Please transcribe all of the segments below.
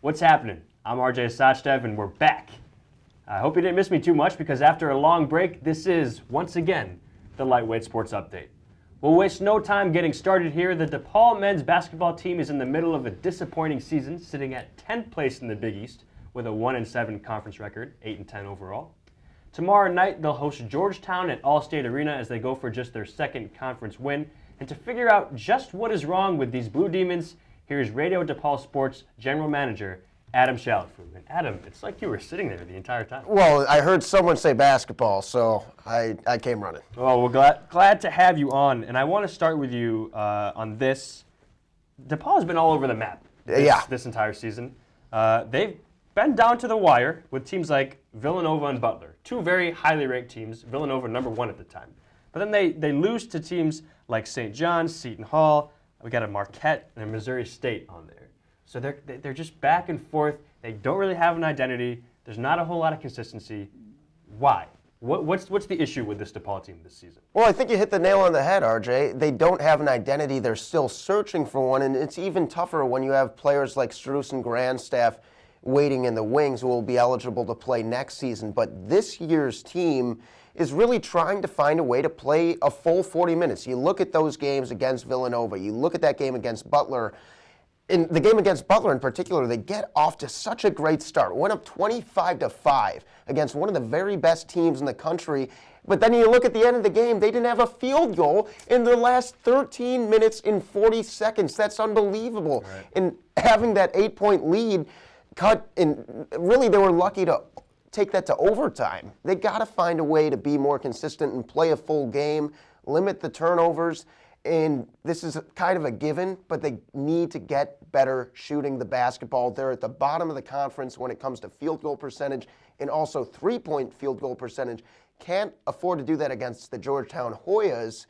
What's happening? I'm RJ Sachdev, and we're back. I hope you didn't miss me too much because after a long break, this is, once again, the Lightweight Sports Update. We'll waste no time getting started here. The DePaul men's basketball team is in the middle of a disappointing season, sitting at 10th place in the Big East with a 1-7 conference record, 8-10 overall. Tomorrow night, they'll host Georgetown at All-State Arena as they go for just their second conference win. And to figure out just what is wrong with these Blue Demons, here's Radio DePaul Sports General Manager Adam Chalifoux. And Adam, it's like you were sitting there the entire time. Well, I heard someone say basketball, so I came running. Well, we're glad to have you on, and I want to start with you on this. DePaul has been all over the map this entire season. They've been down to the wire with teams like Villanova and Butler, two very highly ranked teams, Villanova number one at the time. But then they lose to teams like St. John's, Seton Hall, we got a Marquette, and a Missouri State on there. So they're just back and forth. They don't really have an identity. There's not a whole lot of consistency. Why? What's the issue with this DePaul team this season? Well, I think you hit the nail on the head, RJ. They don't have an identity. They're still searching for one, and it's even tougher when you have players like Strus and Grandstaff waiting in the wings who will be eligible to play next season. But this year's team is really trying to find a way to play a full 40 minutes. You look at those games against Villanova. You look at that game against Butler. In the game against Butler in particular, they get off to such a great start. Went up 25-5 against one of the very best teams in the country. But then you look at the end of the game, they didn't have a field goal in the last 13 minutes and 40 seconds. That's unbelievable. Right. And having that 8-point lead cut, and really they were lucky to take that to overtime. They got to find a way to be more consistent and play a full game, limit the turnovers. And this is kind of a given, but they need to get better shooting the basketball. They're at the bottom of the conference when it comes to field goal percentage and also three-point field goal percentage. Can't afford to do that against the Georgetown Hoyas,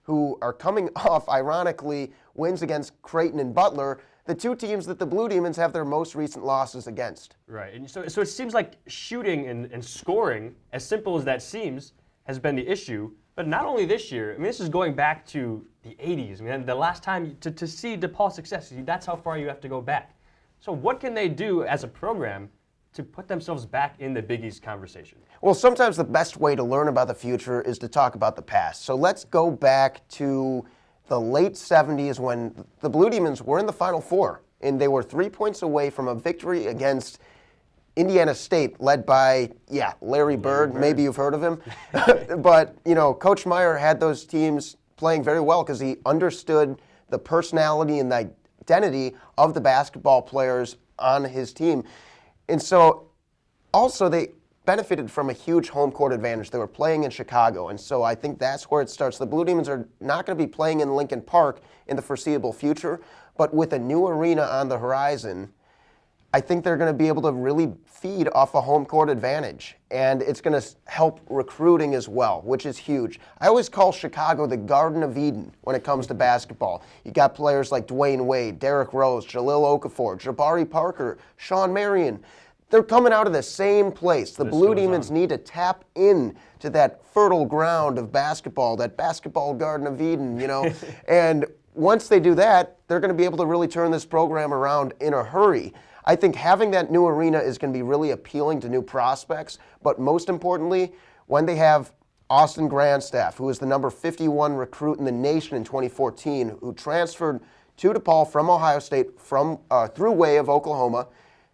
who are coming off, ironically, wins against Creighton and Butler, the two teams that the Blue Demons have their most recent losses against. Right, and so it seems like shooting and scoring, as simple as that seems, has been the issue. But not only this year, I mean, this is going back to the 80s. I mean, the last time to see DePaul success, that's how far you have to go back. So what can they do as a program to put themselves back in the Big East conversation? Well, sometimes the best way to learn about the future is to talk about the past. So let's go back to the late 70s when the Blue Demons were in the Final Four, and they were 3 points away from a victory against Indiana State, led by, Larry Bird. Maybe you've heard of him. But, Coach Meyer had those teams playing very well because he understood the personality and the identity of the basketball players on his team. And so, also, they benefited from a huge home court advantage. They were playing in Chicago, and so I think that's where it starts. The Blue Demons are not going to be playing in Lincoln Park in the foreseeable future, but with a new arena on the horizon, I think they're going to be able to really feed off a home court advantage, and it's going to help recruiting as well, which is huge. I always call Chicago the Garden of Eden when it comes to basketball. You got players like Dwayne Wade, Derrick Rose, Jahlil Okafor, Jabari Parker, Sean Marion. They're coming out of the same place. The Blue Demons need to tap in to that fertile ground of basketball, that basketball Garden of Eden, and once they do that, they're going to be able to really turn this program around in a hurry. I think having that new arena is going to be really appealing to new prospects, but most importantly, when they have Austin Grandstaff, who is the number 51 recruit in the nation in 2014, who transferred to DePaul from Ohio State through way of Oklahoma,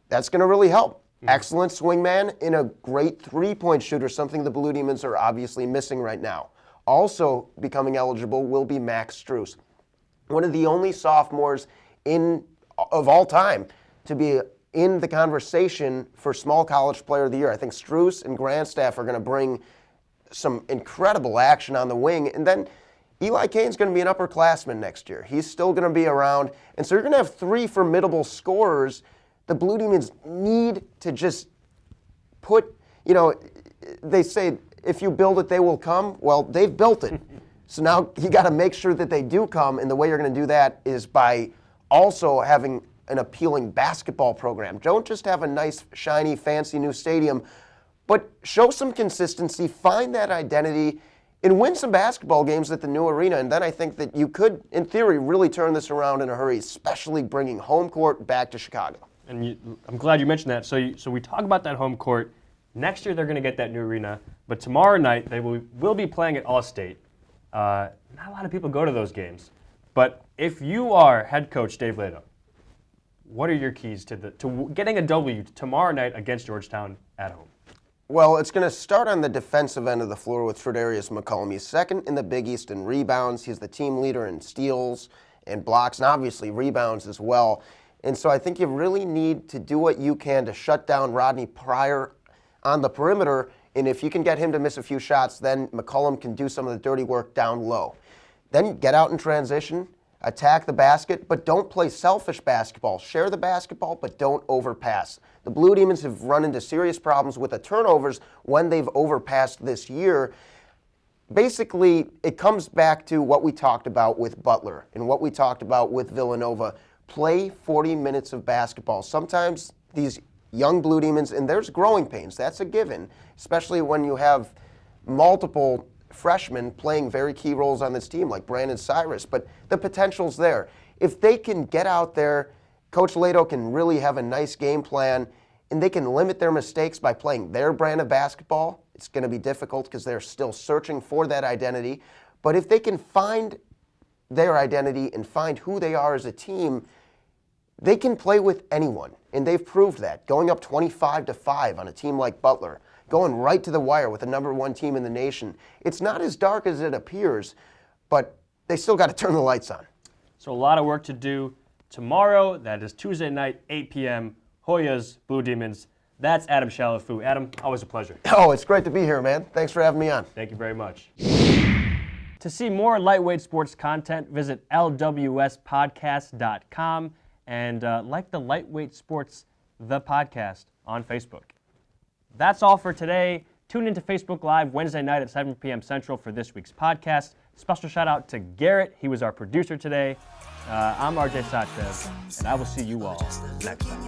that's going to really help. Mm-hmm. Excellent swingman and a great three-point shooter, something the Blue Demons are obviously missing right now. Also becoming eligible will be Max Strus, one of the only sophomores of all time to be in the conversation for Small College Player of the Year. I think Strus and Grandstaff are going to bring some incredible action on the wing. And then Eli Kane's going to be an upperclassman next year. He's still going to be around. And so you're going to have three formidable scorers. The Blue Demons need to just put, they say, if you build it, they will come. Well, they've built it. So now you got to make sure that they do come. And the way you're going to do that is by also having an appealing basketball program. Don't just have a nice, shiny, fancy new stadium, but show some consistency, find that identity, and win some basketball games at the new arena. And then I think that you could, in theory, really turn this around in a hurry, especially bringing home court back to Chicago. And I'm glad you mentioned that. So we talk about that home court. Next year they're going to get that new arena, but tomorrow night they will be playing at All-State. Not a lot of people go to those games, but if you are head coach Dave Lato, what are your keys to getting a W tomorrow night against Georgetown at home? Well, it's going to start on the defensive end of the floor with Tredarius McCollum. He's second in the Big East in rebounds. He's the team leader in steals and blocks, and obviously rebounds as well. And so I think you really need to do what you can to shut down Rodney Pryor on the perimeter. And if you can get him to miss a few shots, then McCollum can do some of the dirty work down low. Then get out in transition, attack the basket, but don't play selfish basketball. Share the basketball, but don't overpass. The Blue Demons have run into serious problems with the turnovers when they've overpassed this year. Basically, it comes back to what we talked about with Butler and what we talked about with Villanova. Play 40 minutes of basketball. Sometimes these young Blue Demons, and there's growing pains, that's a given, especially when you have multiple freshmen playing very key roles on this team like Brandon Cyrus, but the potential's there. If they can get out there, Coach Lato can really have a nice game plan, and they can limit their mistakes by playing their brand of basketball. It's going to be difficult because they're still searching for that identity, but if they can find their identity and find who they are as a team, they can play with anyone, and they've proved that. Going up 25-5 on a team like Butler, going right to the wire with the number one team in the nation. It's not as dark as it appears, but they still got to turn the lights on. So a lot of work to do tomorrow. That is Tuesday night, 8 p.m., Hoyas, Blue Demons. That's Adam Chalifoux. Adam, always a pleasure. Oh, it's great to be here, man. Thanks for having me on. Thank you very much. To see more lightweight sports content, visit lwspodcast.com and like the Lightweight Sports, the podcast, on Facebook. That's all for today. Tune into Facebook Live Wednesday night at 7 p.m. Central for this week's podcast. Special shout out to Garret. He was our producer today. I'm RJ Sachdev, and I will see you all next time.